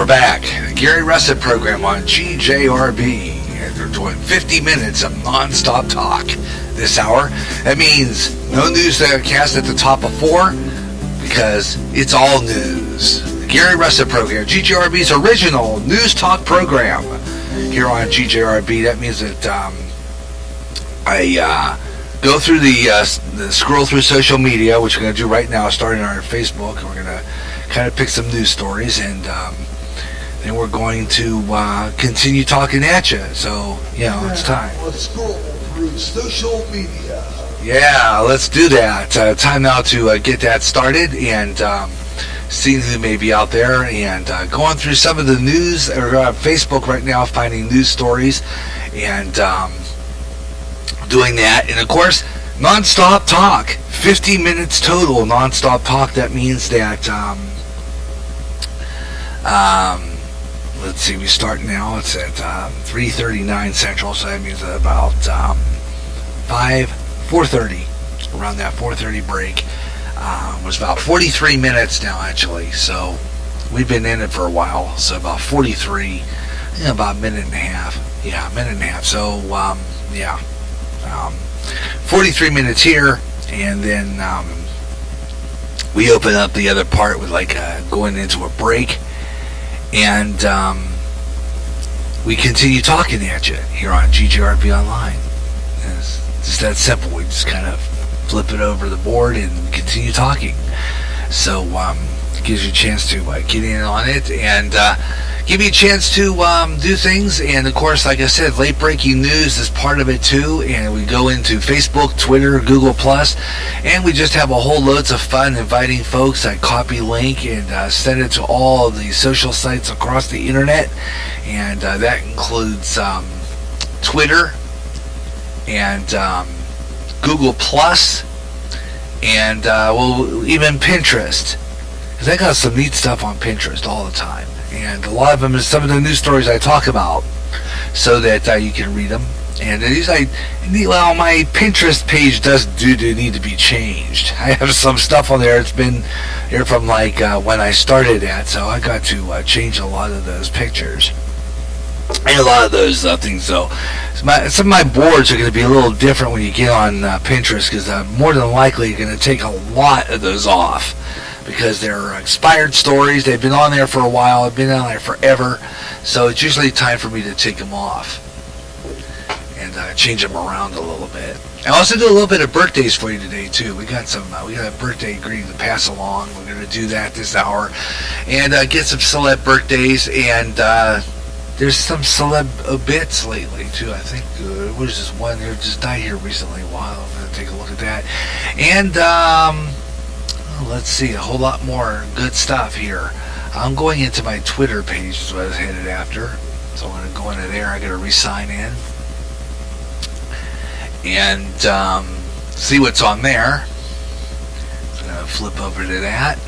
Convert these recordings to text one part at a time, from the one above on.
We're back. The Gary Russen program on GJRB. And we're doing 50 minutes of non-stop talk this hour. That means no newscast at the top of 4 because it's all news. The Gary Russen program, GJRB's original news talk program here on GJRB. That means that I go through the scroll through social media, which we're going to do right now, starting on our Facebook. And we're going to kind of pick some news stories, and then we're going to continue talking at you. So, it's time. Let's scroll through social media. Yeah, let's do that. Time now to get that started and seeing who may be out there and going through some of the news or Facebook right now, finding news stories and doing that. And of course, non-stop talk. 50 minutes total non-stop talk. That means that let's see, we start now. It's at 3:39 Central, so that means about 4:30. Around that 4:30 break. It was about 43 minutes now, actually. So we've been in it for a while. So about 43, about a minute and a half. Yeah, a minute and a half. So 43 minutes here, and then we open up the other part with going into a break. And we continue talking at you here on GJRB Online. It's just that simple. We just kind of flip it over the board and continue talking. So it gives you a chance to get in on it and give you a chance to do things. And of course, like I said, late breaking news is part of it too. And we go into Facebook, Twitter, Google Plus, and we just have a whole loads of fun inviting folks. I copy link and send it to all of the social sites across the internet, and that includes Twitter and Google Plus, and even Pinterest, because I got some neat stuff on Pinterest all the time. And a lot of them is some of the news stories I talk about, so that you can read them. And my Pinterest page does need to be changed. I have some stuff on there. It's been here from when I started at, so I got to change a lot of those pictures and a lot of those things. So some of my boards are going to be a little different when you get on Pinterest, because more than likely you're going to take a lot of those off, because they're expired stories. They've been on there for a while. They've been on there forever. So it's usually time for me to take them off and change them around a little bit. I also do a little bit of birthdays for you today too. We got a birthday greeting to pass along. We're going to do that this hour and get some celeb birthdays. And there's some celeb bits lately too. I think what is this one there just died here recently? Wow, I'm going to take a look at that. And let's see, a whole lot more good stuff here. I'm going into my Twitter page is what I was headed after. So I'm going to go into there. I got to re-sign in and see what's on there. I'm going to flip over to that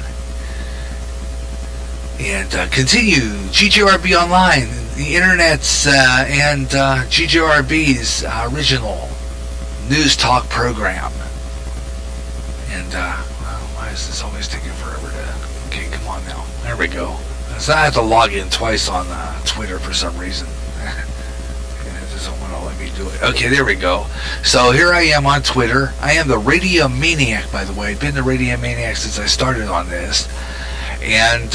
and continue GJRB Online, the internet's and GJRB's original news talk program. And why is this always taking forever to... Okay, come on now. There we go. So I have to log in twice on Twitter for some reason. It doesn't want to let me do it. Okay, there we go. So here I am on Twitter. I am the Radio Maniac, by the way. I've been the Radio Maniac since I started on this. And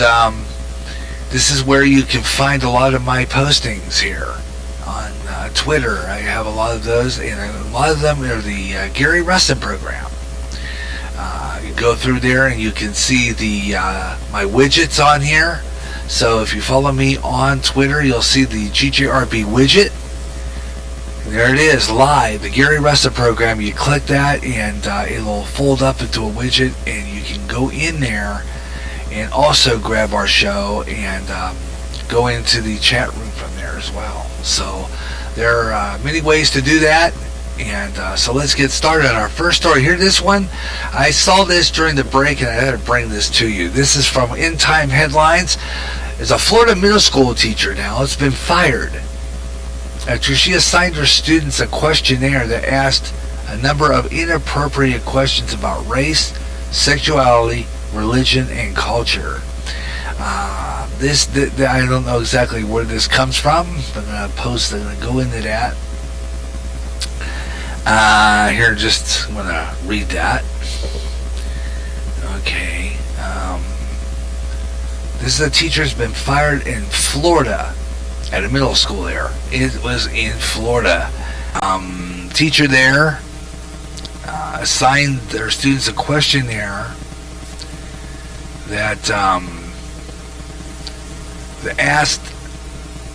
this is where you can find a lot of my postings here on Twitter. I have a lot of those, and a lot of them are the Gary Russen program. You go through there and you can see the my widgets on here. So if you follow me on Twitter, you'll see the GJRB widget. And there it is, live, the Gary Russen program. You click that and it'll fold up into a widget, and you can go in there and also grab our show and go into the chat room from there as well. So there are many ways to do that. And so let's get started on our first story. Here, this one, I saw this during the break and I had to bring this to you. This is from In Time Headlines. There's a Florida middle school teacher now that's been fired after she assigned her students a questionnaire that asked a number of inappropriate questions about race, sexuality, religion, and culture. I don't know exactly where this comes from, but I'm going to go into that. Here, I'm going to read that. Okay. This is a teacher who's been fired in Florida at a middle school there. It was in Florida. Teacher there assigned their students a questionnaire that asked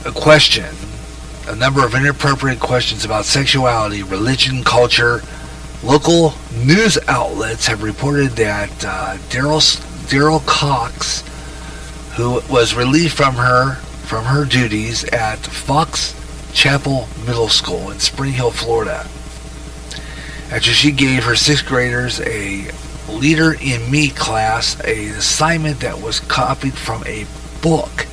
a number of inappropriate questions about sexuality, religion, culture. Local news outlets have reported that Daryl Cox, who was relieved from her duties at Fox Chapel Middle School in Spring Hill, Florida, after she gave her sixth graders a Leader in Me class an assignment that was copied from a book.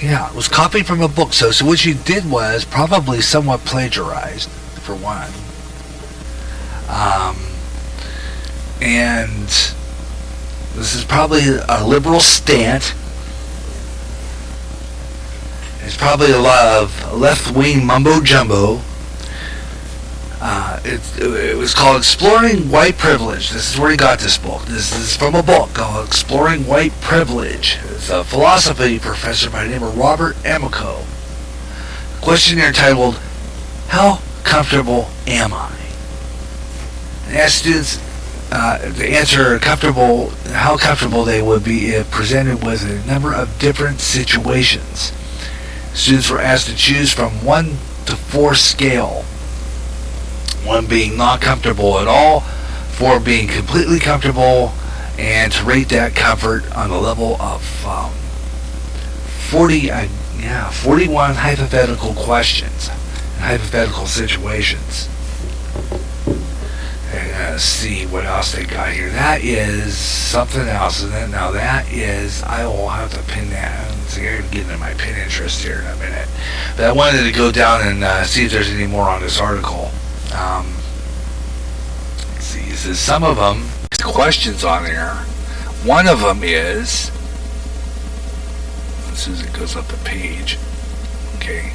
Yeah, it was copied from a book. So what she did was probably somewhat plagiarized, for one. And this is probably a liberal stance. It's probably a lot of left-wing mumbo-jumbo. It was called Exploring White Privilege. This is where he got this book. This is from a book called Exploring White Privilege. It's a philosophy professor by the name of Robert Amico. Questionnaire titled, How Comfortable Am I? And asked students to answer how comfortable they would be if presented with a number of different situations. Students were asked to choose from 1 to 4 scale. 1 being not comfortable at all, 4 being completely comfortable, and to rate that comfort on a level of 41 hypothetical questions and hypothetical situations. And see what else they got here. That is something else, and then now that is, I will have to pin that. See, I'm getting into my pin interest here in a minute, but I wanted to go down and see if there's any more on this article. Let's see, it says some of them, questions on there. One of them is, as soon as it goes up the page, okay,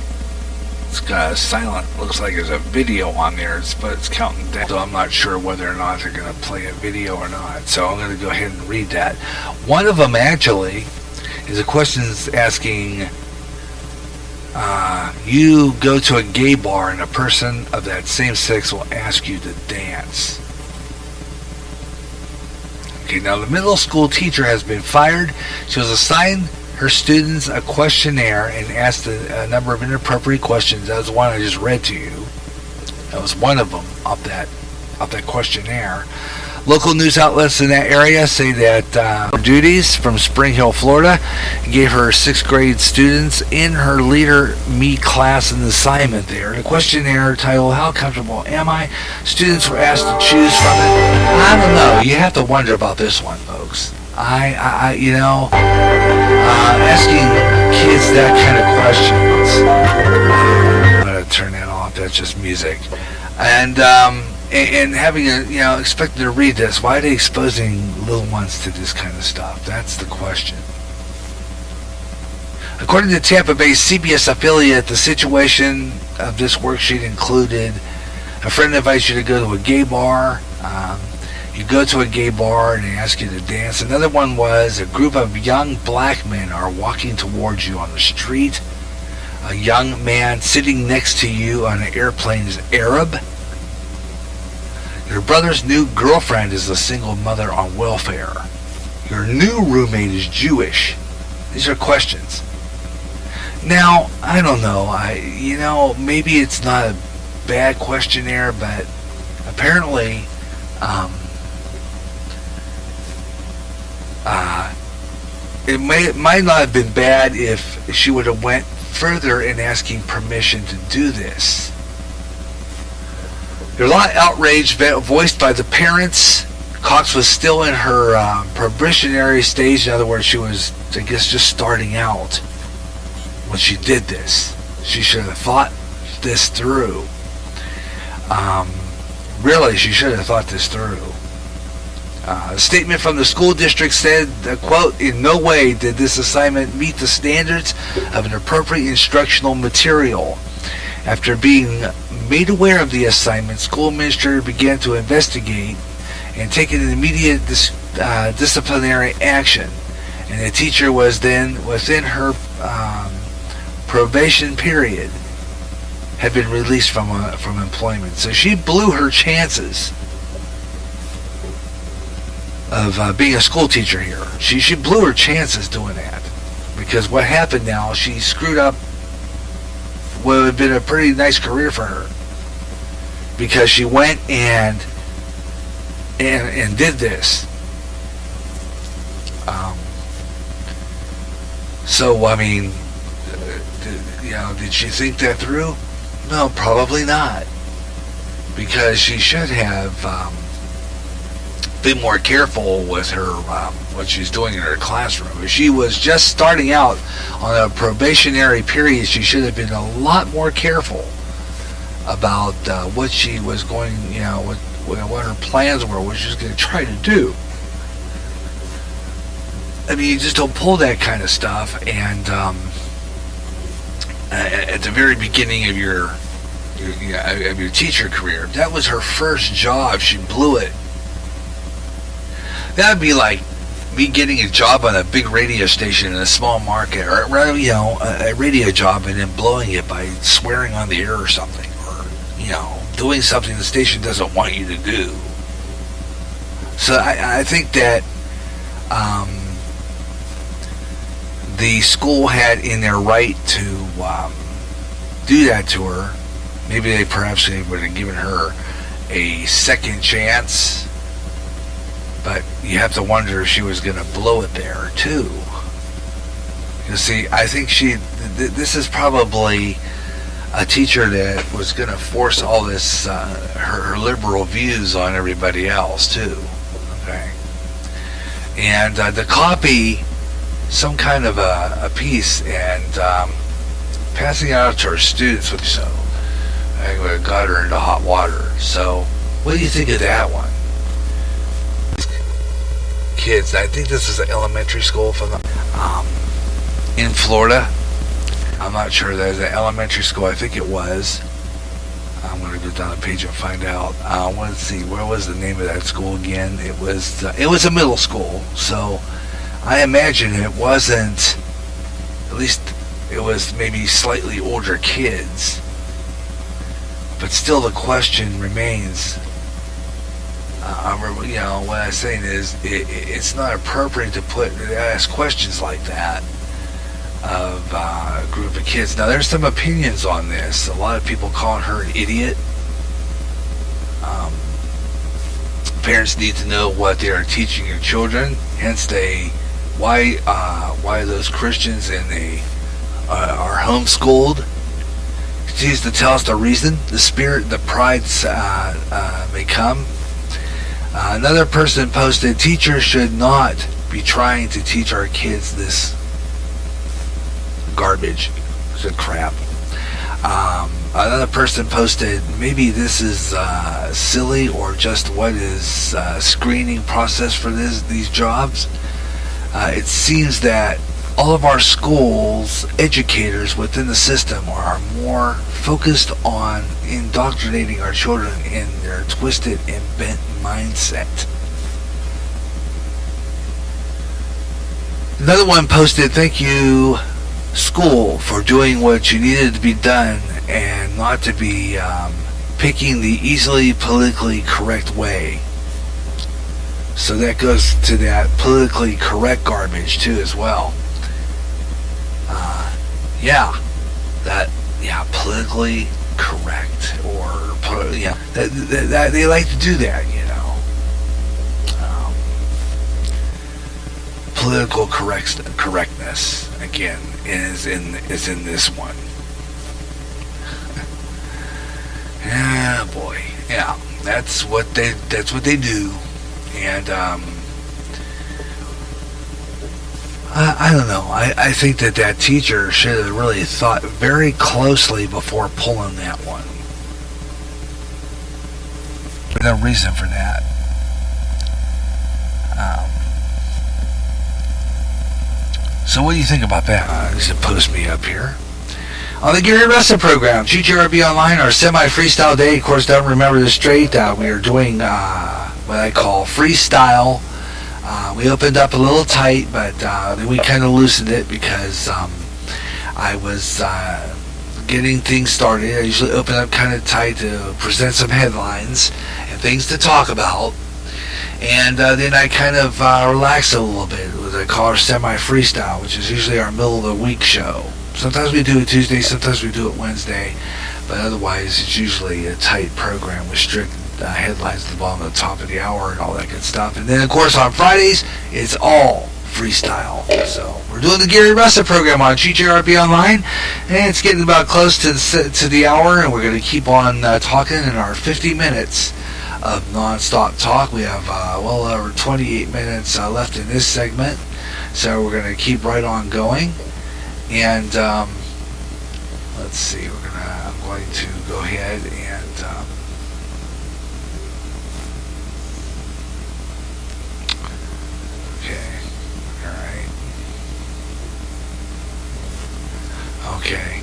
it's got a silent, looks like there's a video on there, but it's counting down, so I'm not sure whether or not they're going to play a video or not, so I'm going to go ahead and read that. One of them actually is a question asking, you go to a gay bar and a person of that same sex will ask you to dance. Okay, now the middle school teacher has been fired. She was assigned her students a questionnaire and asked a number of inappropriate questions. That was the one I just read to you. That was one of them of that questionnaire. Local news outlets in that area say that her duties from Spring Hill, Florida, gave her 6th grade students in her Leader Me class an assignment there. The questionnaire titled, How Comfortable Am I? Students were asked to choose from it. I don't know. You have to wonder about this one, folks. Asking kids that kind of questions. I'm going to turn that off. That's just music. And having expected to read this, why are they exposing little ones to this kind of stuff? That's the question. According to Tampa Bay's CBS affiliate, the situation of this worksheet included a friend invites you to go to a gay bar. You go to a gay bar and they ask you to dance. Another one was a group of young black men are walking towards you on the street. A young man sitting next to you on an airplane is Arab. Your brother's new girlfriend is a single mother on welfare. Your new roommate is Jewish. These are questions. Now, I don't know. Maybe it's not a bad questionnaire, but apparently, it might not have been bad if she would have went further in asking permission to do this. There's a lot of outrage voiced by the parents. Cox was still in her probationary stage. In other words, she was, I guess, just starting out when she did this. She should have thought this through. Really, she should have thought this through. A statement from the school district said, quote, "In no way did this assignment meet the standards of an appropriate instructional material." After being made aware of the assignment, school administrator began to investigate and take an immediate disciplinary action. And the teacher was then, within her probation period, had been released from employment. So she blew her chances of being a school teacher here. She blew her chances doing that, because what happened now, she screwed up what would have been a pretty nice career for her, because she went and did this. So I mean, did she think that through? No, probably not, because she should have been more careful with her what she's doing in her classroom. If she was just starting out on a probationary period, she should have been a lot more careful about what she was going, what her plans were, what she was going to try to do. I mean, you just don't pull that kind of stuff, and at the very beginning of your teacher career, that was her first job. She blew it. That would be like me getting a job on a big radio station in a small market, or rather, a radio job, and then blowing it by swearing on the air or something, or doing something the station doesn't want you to do. So I think that the school had in their right to do that to her. Maybe they would have given her a second chance, but you have to wonder if she was going to blow it there too. You see, I think this is probably a teacher that was going to force all this her liberal views on everybody else too. Okay, and to copy some kind of a piece and passing it out to her students, so I would have got her into hot water. So what do you think of that one? Kids, I think this is an elementary school in Florida. I'm not sure. There's an elementary school. I think it was. I'm going to go down the page and find out. Let's see. Where was the name of that school again? It was a middle school. So I imagine it wasn't. At least it was maybe slightly older kids. But still, the question remains. What I'm saying is, it's not appropriate to ask questions like that of a group of kids. Now, there's some opinions on this. A lot of people call her an idiot. Parents need to know what they are teaching your children. Hence, why those Christians are homeschooled. Continues to tell us the reason. The spirit, the pride may come. Another person posted, "Teachers should not be trying to teach our kids this garbage." It's a crap. Another person posted, "Maybe this is silly, or just what is screening process for these jobs. It seems that all of our schools, educators within the system, are more focused on indoctrinating our children in their twisted and bent mindset." Another one posted, "Thank you, school, for doing what you needed to be done and not to be picking the easily politically correct way." So that goes to that politically correct garbage too as well. Politically correct, or that they like to do that, political correctness again is in this one. Yeah, boy. Yeah, that's what they do, and I don't know. I think that teacher should have really thought very closely before pulling that one. There's no reason for that. So what do you think about that? Just post me up here. On the Gary Russen program, GGRB Online, our semi-freestyle day. Of course, don't remember this straight. We are doing what I call freestyle. We opened up a little tight, but then we kind of loosened it because I was getting things started. I usually open up kind of tight to present some headlines and things to talk about. And then I kind of relax a little bit with what I call our semi-freestyle, which is usually our middle of the week show. Sometimes we do it Tuesday, sometimes we do it Wednesday, but otherwise it's usually a tight program with strict headlines at the bottom of the top of the hour and all that good stuff. And then, of course, on Fridays, it's all freestyle. So we're doing the Gary Russen program on GJRB Online, and it's getting about close to the hour, and we're going to keep on talking in our 50 minutes of non-stop talk. We have well over 28 minutes left in this segment, so we're going to keep right on going. And let's see, I'm going to go ahead and okay, all right, okay.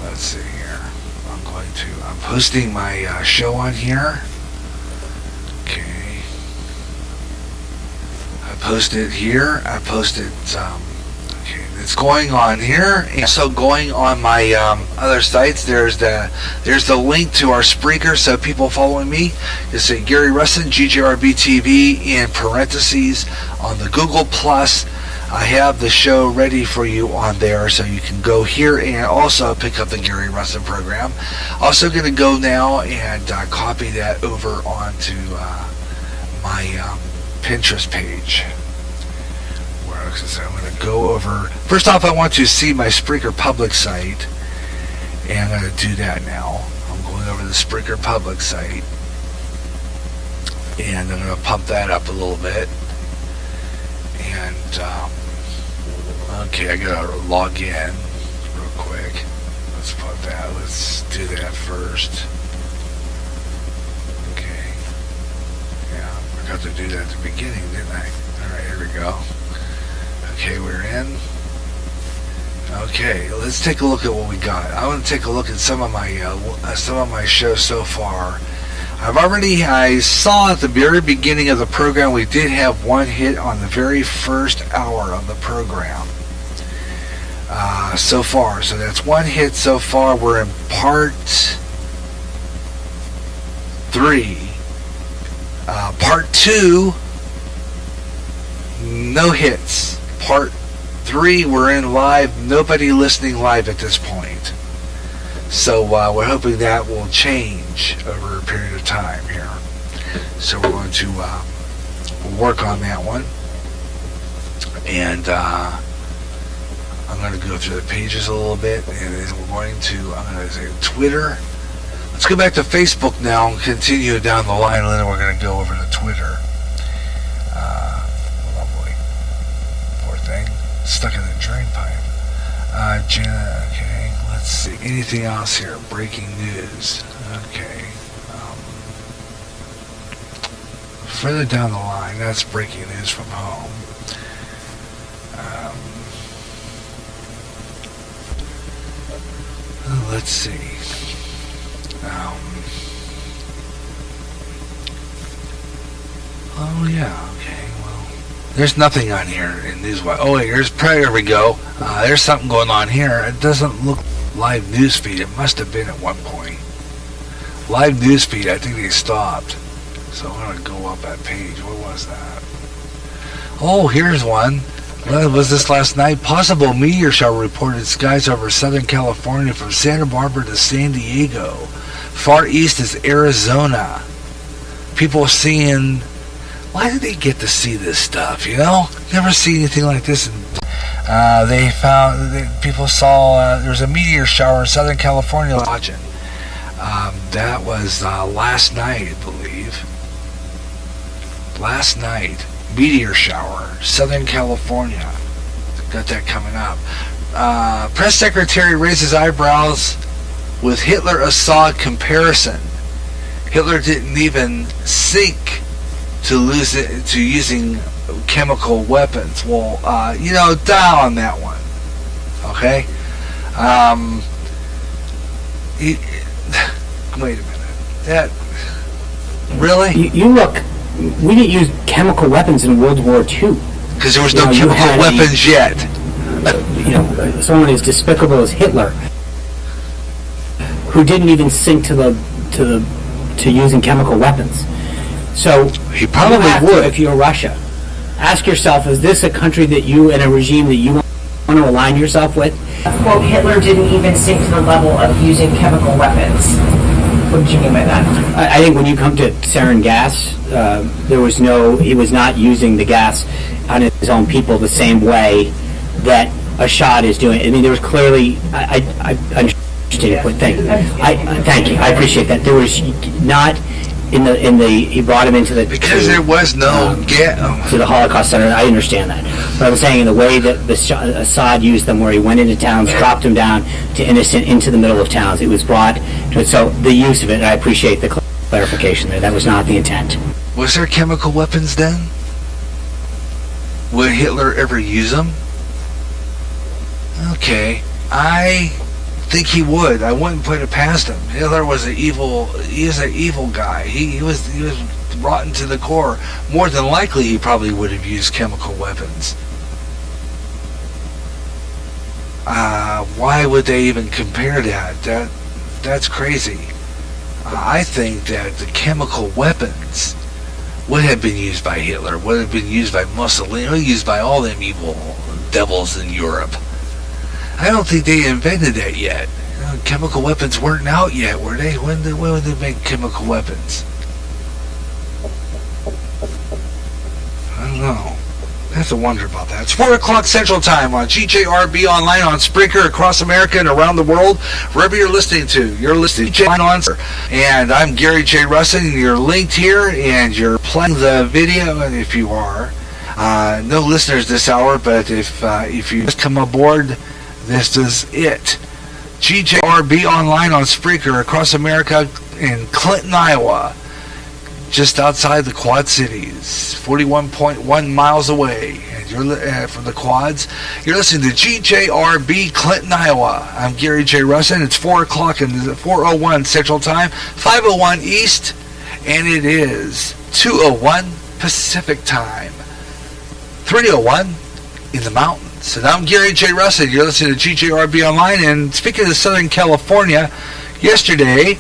Let's see here. I'm posting my show on here. Okay. I posted here. I posted it's going on here, and so going on my other sites. There's the link to our Spreaker, so people following me just say Gary Russen GGRB TV in parentheses on the Google Plus. I have the show ready for you on there, so you can go here and also pick up the Gary Russen program. Also going to go now and copy that over onto my Pinterest page. So I'm going to go over. First off, I want you to see my Spreaker public site, and I'm going to do that now. I'm going over the Spreaker public site, and I'm going to pump that up a little bit. And okay, I got to log in real quick. Let's put that. Let's do that first. Okay. Yeah, I forgot to do that at the beginning, didn't I? All right, here we go. Okay, we're in. Okay, let's take a look at what we got. I want to take a look at some of my shows so far. I saw at the very beginning of the program we did have one hit on the very first hour of the program. So far, so that's one hit so far. We're in part 3. Part 2, no hits. Part 3, we're in live. Nobody listening live at this point. So we're hoping that will change over a period of time here. So we're going to work on that one. And I'm going to go through the pages a little bit. And then I'm going to say Twitter. Let's go back to Facebook now and continue down the line. And then we're going to go over to Twitter. Stuck in the drain pipe. Jenna, okay, let's see. Anything else here? Breaking news. Okay. Further down the line, that's breaking news from home. Let's see. Oh, yeah, okay. There's nothing on here in Newswire. Oh, wait, there we go. There's something going on here. It doesn't look live newsfeed. It must have been at one point. Live newsfeed, I think they stopped. So I'm going to go up that page. What was that? Oh, here's one. What was this last night? Possible meteor shower reported skies over Southern California from Santa Barbara to San Diego. Far east is Arizona. People seeing... Why did they get to see this stuff, you know? Never see anything like this. People saw there was a meteor shower in Southern California watching. That was last night, I believe. Last night. Meteor shower, Southern California. Got that coming up. Press secretary raises eyebrows with Hitler-Assad comparison. Hitler didn't even sink to using chemical weapons. Well, dial on that one. Okay. Wait a minute. That really? You look. We didn't use chemical weapons in World War II. Because there was no chemical weapons yet. Someone as despicable as Hitler, who didn't even sink to using chemical weapons. So he probably would if you're Russia. Ask yourself: is this a country that you and a regime that you want to align yourself with? Quote: Hitler didn't even sink to the level of using chemical weapons. What did you mean by that? I think when you come to sarin gas, he was not using the gas on his own people the same way that Assad is doing. I mean, there was clearly, I understand your point. Thank you. I appreciate that. There was not he brought him into the... Because there was no to the Holocaust Center. I understand that. But I'm saying in the way that Assad used them, where he went into towns, dropped them down to innocent into the middle of towns, it was brought to it. So the use of it, and I appreciate the clarification there. That was not the intent. Was there chemical weapons then? Would Hitler ever use them? Okay. I think he would. I wouldn't put it past him. Hitler was an evil guy. He was rotten to the core. More than likely he probably would have used chemical weapons. Why would they even compare that? That's crazy. I think that the chemical weapons would have been used by Hitler, would have been used by Mussolini, used by all them evil devils in Europe. I don't think they invented that yet. Chemical weapons weren't out yet, were they? When would they make chemical weapons? I don't know. I have to wonder about that. It's 4 o'clock Central Time on GJRB Online, on Spreaker, across America and around the world. Wherever you're listening to, you're listening to on. And I'm Gary J. Russen, and you're linked here, and you're playing the video, and if you are. No listeners this hour, but if you just come aboard, this is it. GJRB Online on Spreaker across America in Clinton, Iowa, just outside the Quad Cities, 41.1 miles away. And you're from the Quads. You're listening to GJRB Clinton, Iowa. I'm Gary J. Russen. It's 4 o'clock and 4:01 Central Time, 5:01 East, and it is 2:01 Pacific Time, 3:01 in the mountains. And I'm Gary J. Russen. You're listening to GJRB Online. And speaking of Southern California, yesterday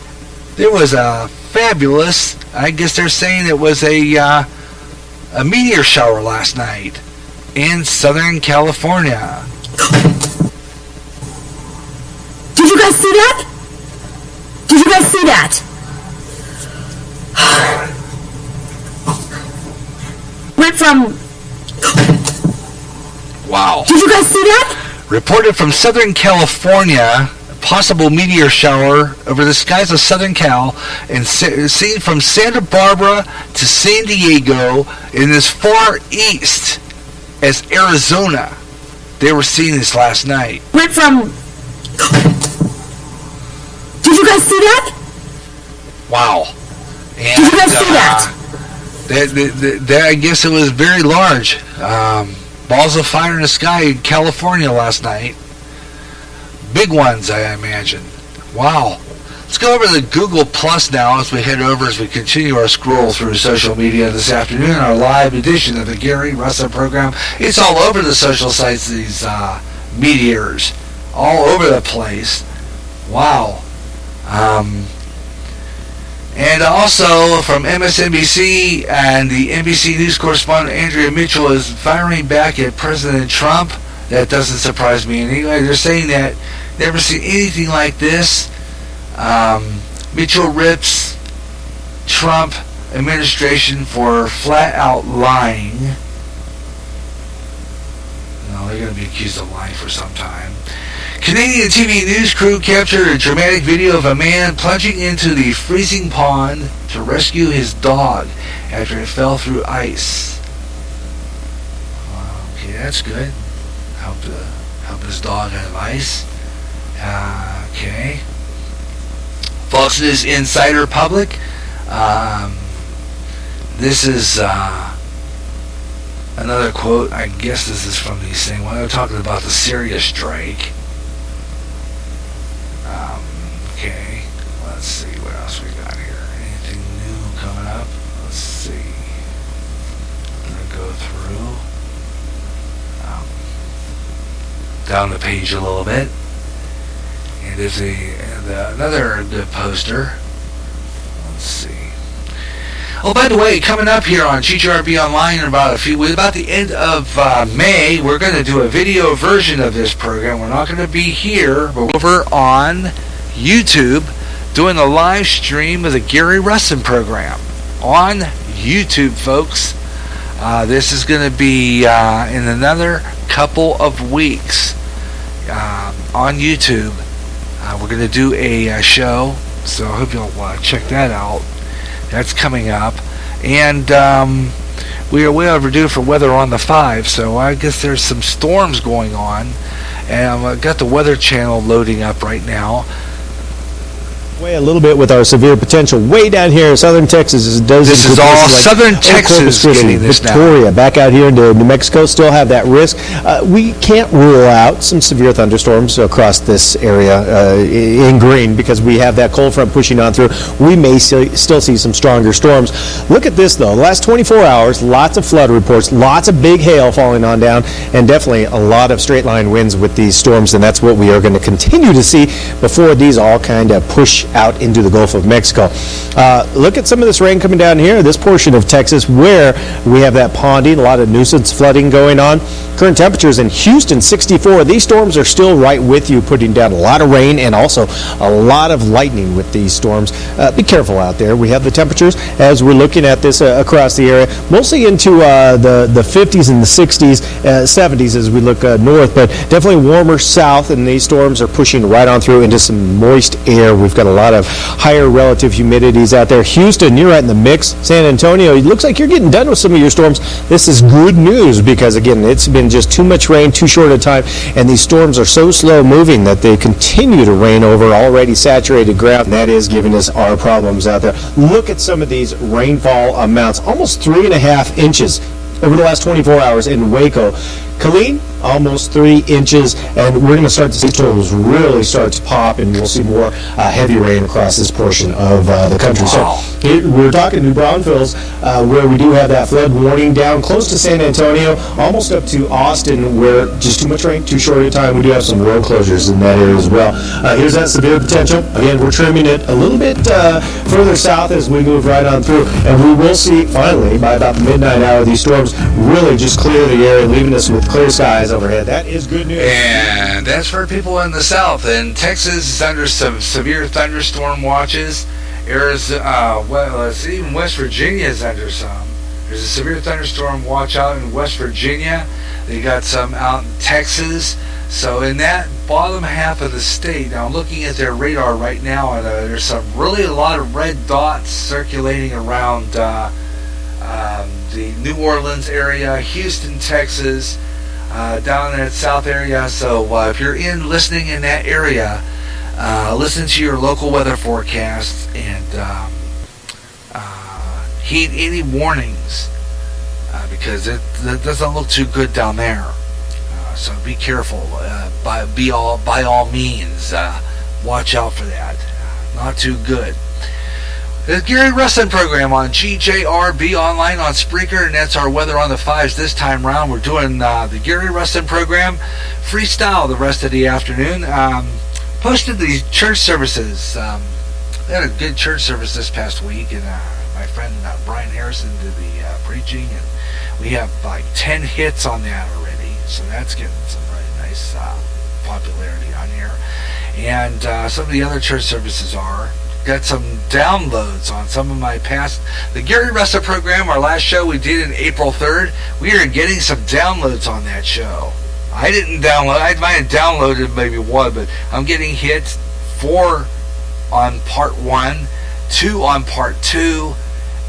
there was a fabulous, I guess they're saying it was a meteor shower last night in Southern California. Did you guys see that? Did you guys see that? Went from... Wow. Did you guys see that? Reported from Southern California, possible meteor shower over the skies of Southern Cal, and seen from Santa Barbara to San Diego in as far east as Arizona. They were seeing this last night. Went from... Did you guys see that? Wow. And, did you guys see that? That I guess it was very large. Balls of fire in the sky in California last night. Big ones, I imagine. Wow. Let's go over to Google Plus now as we continue our scroll through social media this afternoon, our live edition of the Gary Russen program. It's all over the social sites, these meteors. All over the place. Wow. And also from MSNBC, and the NBC News correspondent Andrea Mitchell is firing back at President Trump. That doesn't surprise me anyway. They're saying that never seen anything like this. Mitchell rips Trump administration for flat out lying. No, they're going to be accused of lying for some time. Canadian TV news crew captured a dramatic video of a man plunging into the freezing pond to rescue his dog after it fell through ice. Okay, that's good. Help his dog out of ice. Okay. Fox News Insider Public. This is another quote. I guess this is from these things. When I'm talking about the Syria strike. Okay, let's see what else we got here. Anything new coming up? Let's see. I'm going to go through down the page a little bit. And there's another poster. Let's see. Oh, by the way, coming up here on GGRB Online in about the end of May, we're going to do a video version of this program. We're not going to be here, but over on YouTube doing a live stream of the Gary Russen program on YouTube, folks. This is going to be in another couple of weeks on YouTube. We're going to do a show, so I hope you'll check that out. That's coming up. And we are way overdue for weather on the 5, so I guess there's some storms going on. And I've got the Weather Channel loading up right now. Way a little bit with our severe potential way down here in southern Texas. This is all southern Texas getting this now. Victoria, back out here into New Mexico, still have that risk. We can't rule out some severe thunderstorms across this area in green because we have that cold front pushing on through. We may still see some stronger storms. Look at this, though. The last 24 hours, lots of flood reports, lots of big hail falling on down, and definitely a lot of straight line winds with these storms, and that's what we are going to continue to see before these all kind of push out into the Gulf of Mexico. Look at some of this rain coming down here, this portion of Texas where we have that ponding, a lot of nuisance flooding going on. Current temperatures in Houston, 64. These storms are still right with you, putting down a lot of rain and also a lot of lightning with these storms. Be careful out there. We have the temperatures as we're looking at this across the area, mostly into the 50s and the 60s, 70s as we look north, but definitely warmer south, and these storms are pushing right on through into some moist air. We've got a lot of higher relative humidities out there. Houston, you're right in the mix. San Antonio, it looks like you're getting done with some of your storms. This is good news because, again, it's been just too much rain, too short a time, and these storms are so slow moving that they continue to rain over already saturated ground. And that is giving us our problems out there. Look at some of these rainfall amounts, almost 3.5 inches over the last 24 hours in Waco. Killeen, almost 3 inches, and we're going to start to see totals really start to pop, and we'll see more heavy rain across this portion of the country. Wow. So we're talking New Braunfels, where we do have that flood warning down close to San Antonio, almost up to Austin, where just too much rain, too short a time. We do have some road closures in that area as well. Here's that severe potential. Again, we're trimming it a little bit further south as we move right on through, and we will see finally by about the midnight hour these storms really just clear the area, leaving us with clear skies overhead. That is good news. And that's for people in the south. And Texas is under some severe thunderstorm watches. Even West Virginia is under some. There's a severe thunderstorm watch out in West Virginia. They got some out in Texas. So in that bottom half of the state, now I'm looking at their radar right now, and there's a lot of red dots circulating around the New Orleans area, Houston, Texas, down in that south area. So if you're listening in that area, listen to your local weather forecasts and heed any warnings because it doesn't look too good down there. So be careful. By all means, watch out for that. Not too good. The Gary Russen program on GJRB Online on Spreaker, and that's our weather on the 5s this time round. We're doing the Gary Russen program freestyle the rest of the afternoon. Posted these church services. We had a good church service this past week, and my friend Brian Harrison did the preaching, and we have like 10 hits on that already, so that's getting some really nice popularity on here. And some of the other church services got some downloads on some of my past. The Gary Russen program, our last show we did in April 3rd, we are getting some downloads on that show. I didn't download, I might have downloaded maybe one, but I'm getting hits 4 on part 1, 2 on part 2,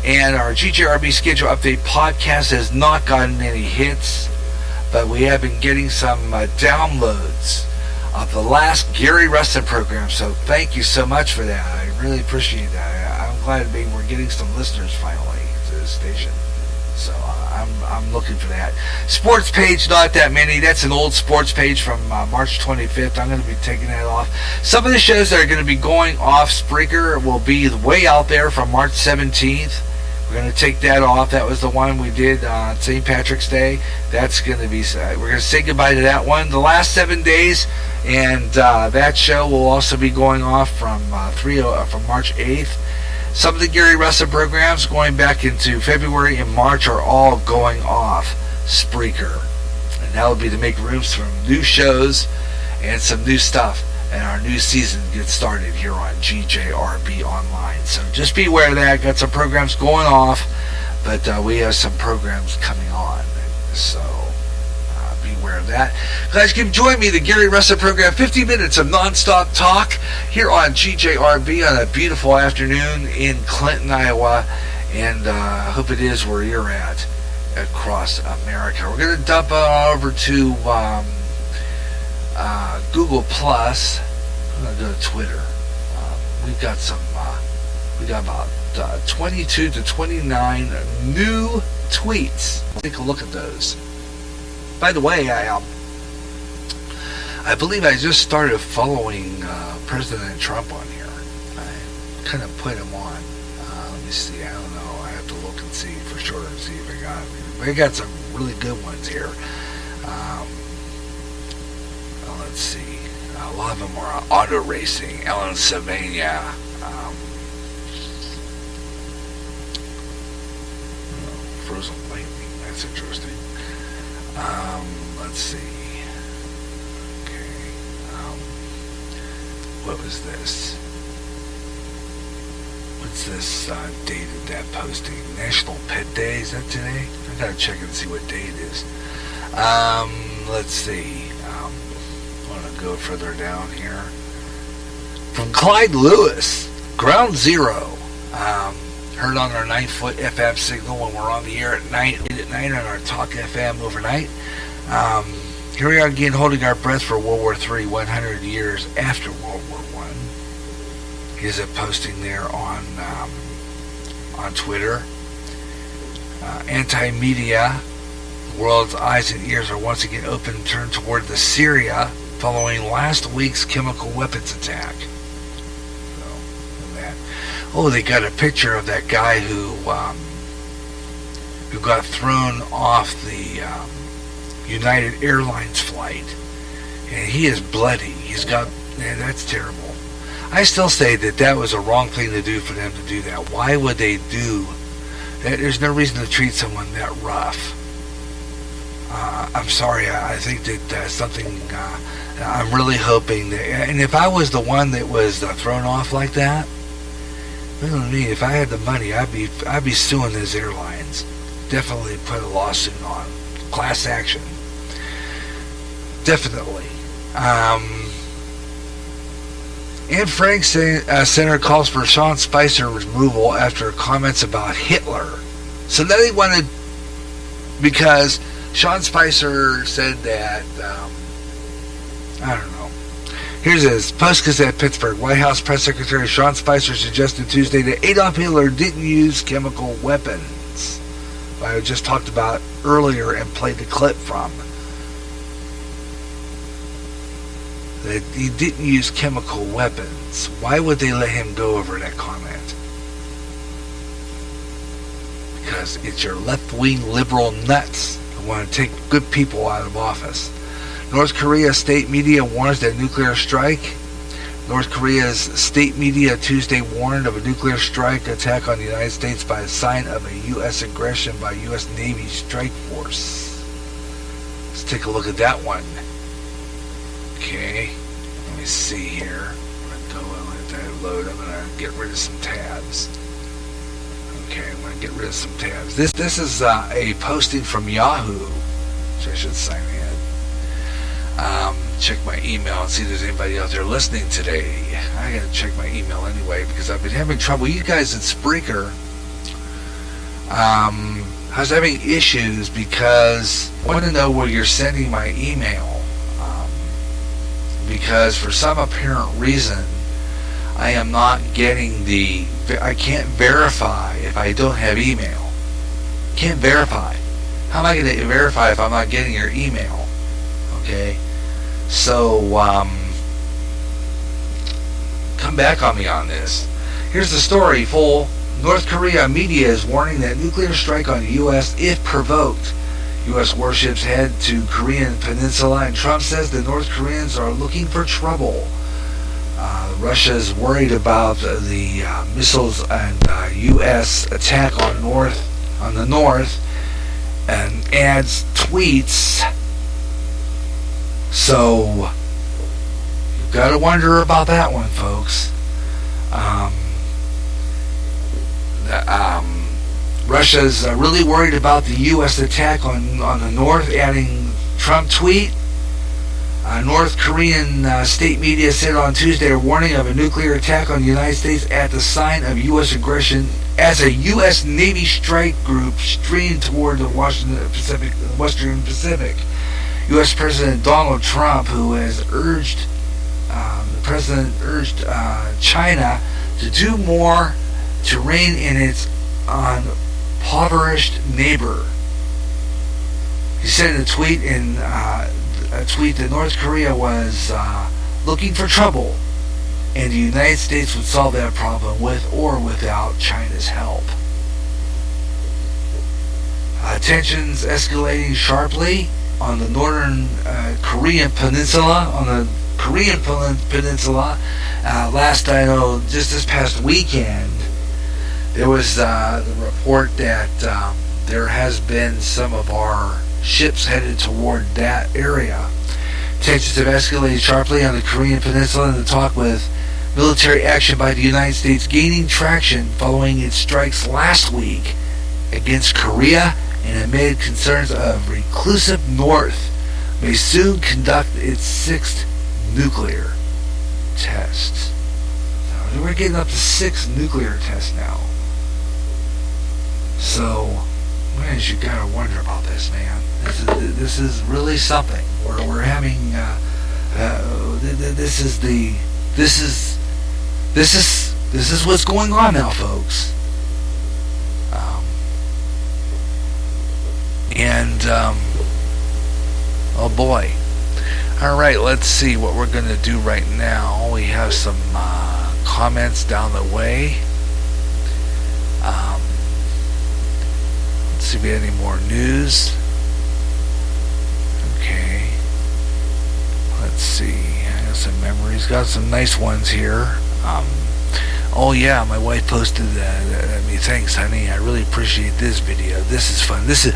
and our GGRB schedule update podcast has not gotten any hits, but we have been getting some downloads of the last Gary Russen program, so thank you so much for that. I really appreciate that. I'm glad we're getting some listeners finally. to the station. So I'm looking for that. Sports page, not that many. That's an old sports page from March 25th. I'm going to be taking that off. Some of the shows that are going to be going off Spreaker will be way out there from March 17th. We're going to take that off. That was the one we did on St. Patrick's Day. That's going to be, we're going to say goodbye to that one. The last 7 days, and that show will also be going off from March 8th. Some of the Gary Russen programs going back into February and March are all going off Spreaker. And that will be to make rooms for new shows and some new stuff. And our new season gets started here on GJRB Online. So just be aware of that. Got some programs going off, but we have some programs coming on. So be aware of that. Guys, you can join me, the Gary Russen program, 50 minutes of nonstop talk here on GJRB on a beautiful afternoon in Clinton, Iowa. And I hope it is where you're at across America. We're going to dump over to Google Plus. I'm going to go to Twitter. We've got about 22 to 29 new tweets. Take a look at those. By the way, I believe I just started following President Trump on here. I kind of put him on. Let me see. I don't know. I have to look and see for sure and see if I got it. But I got some really good ones here. Let's see. A lot of them are auto racing. Ellen Sylvania. Frozen lightning. That's interesting. Let's see. Okay. What was this? What's this dated, that posting? National Pet Day, is that today? I gotta check and see what day it is. Let's see. I want to go further down here. From Clyde Lewis, Ground Zero. Heard on our 9-foot FM signal when we're on the air at night on our Talk FM overnight. Here we are again holding our breath for World War III, 100 years after World War I. Here's a posting there on Twitter. Anti-media, the world's eyes and ears are once again open and turned toward the Syria following last week's chemical weapons attack. Oh, they got a picture of that guy who got thrown off the United Airlines flight, and he is bloody. He's got, man, that's terrible. I still say that was a wrong thing to do for them to do that. Why would they do that? There's no reason to treat someone that rough. I'm sorry. I think that something. I'm really hoping that, and if I was the one that was thrown off like that. You know what I mean? If I had the money, I'd be suing those airlines. Definitely put a lawsuit on. Class action. Definitely. Anne Frank Center calls for Sean Spicer removal after comments about Hitler. So then they wanted, because Sean Spicer said that, I don't know. Here's his Post-Gazette, Pittsburgh. White House Press Secretary Sean Spicer suggested Tuesday that Adolf Hitler didn't use chemical weapons. I just talked about earlier and played the clip from. That he didn't use chemical weapons. Why would they let him go over that comment? Because it's your left-wing liberal nuts who want to take good people out of office. North Korea state media warns that nuclear strike. North Korea's state media Tuesday warned of a nuclear strike attack on the United States by a sign of a U.S. aggression by U.S. Navy strike force. Let's take a look at that one. Okay, let me see here. I'm going to let that load. I'm going to get rid of some tabs. Okay, I'm going to get rid of some tabs. This is a posting from Yahoo, which I should sign in. Check my email and see if there's anybody out there listening today. I gotta check my email anyway because I've been having trouble. You guys at Spreaker, I was having issues because I want to know where you're sending my email. Because for some apparent reason, I am not getting I can't verify if I don't have email. can't verify. How am I going to verify if I'm not getting your email? Okay, so come back on me on this. Here's the story, fool. North Korea media is warning that nuclear strike on the U.S. if provoked. U.S. warships head to Korean peninsula, and Trump says the North Koreans are looking for trouble. Russia's worried about the missiles and U.S. attack on the north, and adds tweets. So you've got to wonder about that one, folks. Russia's really worried about the U.S. attack on the north, adding Trump tweet. North Korean state media said on Tuesday a warning of a nuclear attack on the United States at the sign of U.S. aggression as a U.S. Navy strike group streamed toward the Western Pacific. U.S. President Donald Trump, who has urged China to do more to rein in its impoverished neighbor. He said in a tweet that North Korea was looking for trouble, and the United States would solve that problem with or without China's help. Tensions escalating sharply on the northern Korean peninsula. Last I know, just this past weekend, there was the report that there has been some of our ships headed toward that area. Tensions have escalated sharply on the Korean peninsula in the talk with military action by the United States gaining traction following its strikes last week against Korea, and amid concerns of reclusive North may soon conduct its 6th nuclear test. So we're getting up to 6 nuclear tests now. So, man, you gotta wonder about this, man. This is really something. We're having. This is what's going on now, folks. Oh boy. All right, let's see what we're gonna do right now. We have some comments down the way. Let's see if we have any more news. Okay. Let's see. I got some memories. Got some nice ones here. Oh yeah, my wife posted me. Thanks, honey. I really appreciate this video. This is fun. This is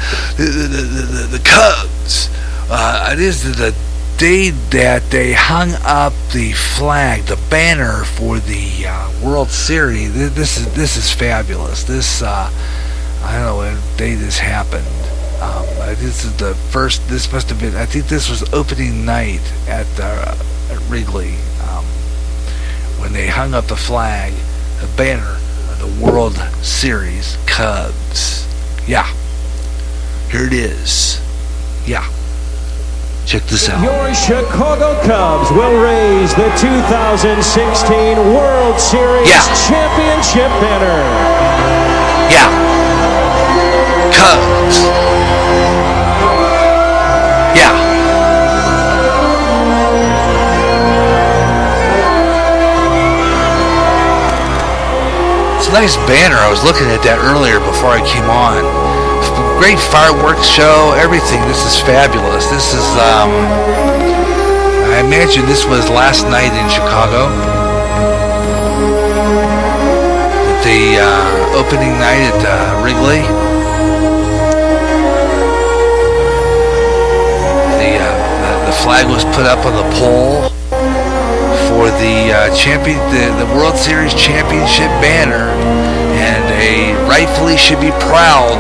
the Cubs. It is the day that they hung up the flag, the banner for the World Series. This is fabulous. This I don't know what day this happened. This is the first. This must have been. I think this was opening night at Wrigley when they hung up the flag, the banner of the World Series Cubs. Yeah, here it is. Yeah, check this out. Your Chicago Cubs will raise the 2016 World Series Championship banner. Yeah, Cubs. Yeah. It's a nice banner. I was looking at that earlier before I came on. Great fireworks show, everything. This is fabulous. This is, I imagine this was last night in Chicago. The opening night at Wrigley. The flag was put up on the pole for the the World Series championship banner, and they rightfully should be proud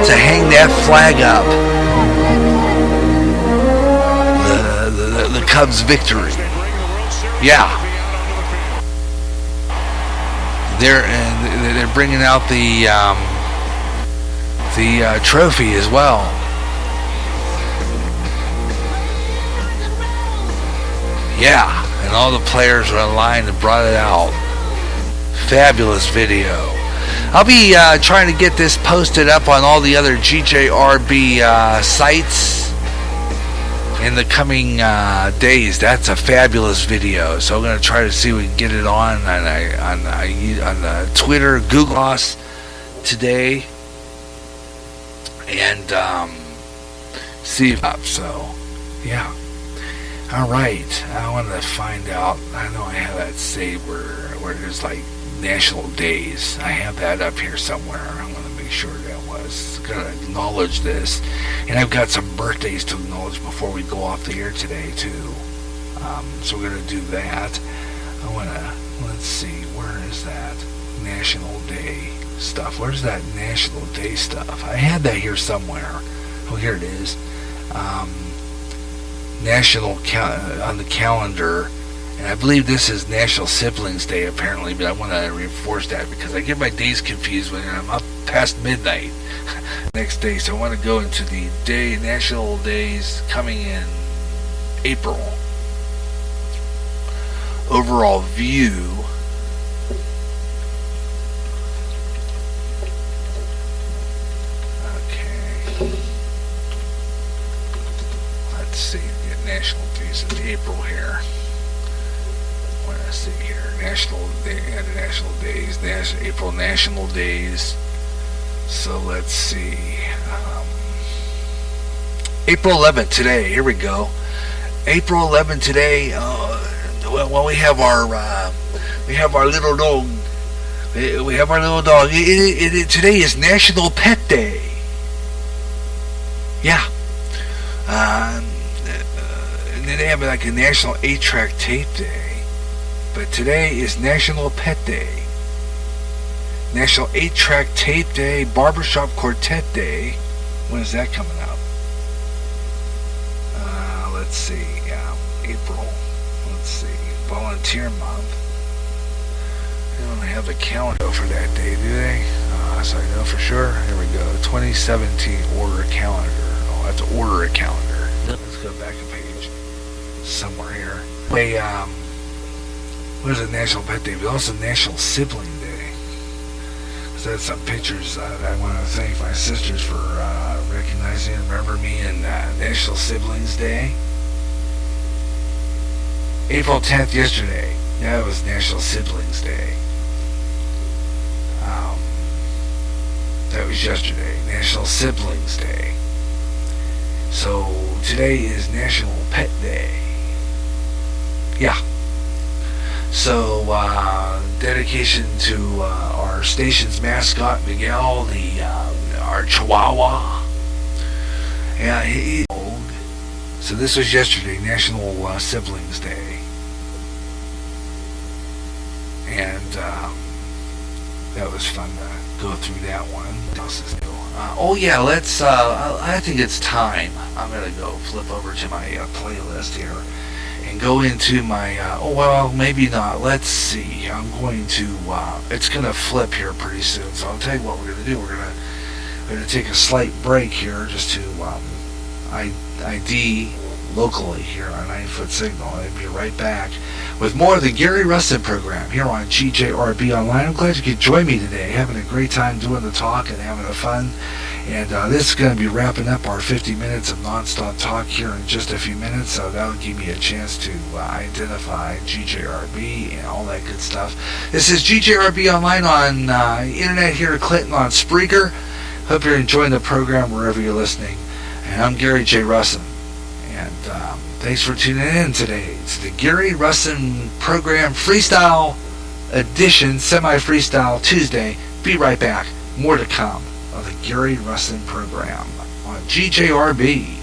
to hang that flag up. The Cubs' victory. Yeah. They're bringing out the trophy as well. Yeah, and all the players were in line and brought it out. Fabulous video. I'll be trying to get this posted up on all the other GJRB sites in the coming days. That's a fabulous video, so I'm going to try to see if we can get it on Twitter, Google Plus today, and see if up. So yeah, all right. I want to find out. I know I have that saved where there's like National Days. I have that up here somewhere. I'm going to make sure that was going to acknowledge this. And I've got some birthdays to acknowledge before we go off the air today, too. So we're going to do that. I want to, let's see, where is that National Day stuff? Where's that National Day stuff? I had that here somewhere. Oh, here it is. On the calendar. And I believe this is National Siblings Day, apparently, but I want to reinforce that because I get my days confused when I'm up past midnight next day. So I want to go into the National Days coming in April. Overall view. Okay. Let's see. Get National Days in April here. Let's see here, National Days, April National Days. So let's see, April 11th today. Here we go. April 11th today. Well, we have our little dog. We have our little dog. Today is National Pet Day. Yeah. And then they have like a National 8-track tape day. But today is National Pet Day, National 8-Track Tape Day, Barbershop Quartet Day. When is that coming up? Let's see, April. Let's see, Volunteer Month. They don't have the calendar for that day, do they? So I know for sure. Here we go, 2017 order calendar. Oh, I have to order a calendar. Let's go back a page somewhere here. There's a National Pet Day, but also National Sibling Day. So that's some pictures that I want to thank my sisters for recognizing and remember me in National Siblings Day. April 10th, yesterday. Yeah, it was National Siblings Day. That was yesterday, National Siblings Day. So today is National Pet Day. Yeah. So, dedication to our station's mascot, Miguel, our Chihuahua. Yeah, he's old. So this was yesterday, National Siblings Day. And that was fun to go through that one. What else is new? Oh yeah, let's, I think it's time. I'm going to go flip over to my playlist here. And go into my, maybe not. Let's see. I'm going to, it's going to flip here pretty soon. So I'll tell you what we're going to do. We're going to take a slight break here just to ID locally here on 9-foot signal. And I'll be right back with more of the Gary Russen program here on GJRB Online. I'm glad you could join me today. Having a great time doing the talk and having a fun. And this is going to be wrapping up our 50 minutes of nonstop talk here in just a few minutes, so that'll give me a chance to identify GJRB and all that good stuff. This is GJRB Online on internet here in Clinton on Spreaker. Hope you're enjoying the program wherever you're listening. And I'm Gary J. Russen. And thanks for tuning in today. It's the Gary Russen program Freestyle Edition, Semi-Freestyle Tuesday. Be right back. More to come of the Gary Russen program on GJRB.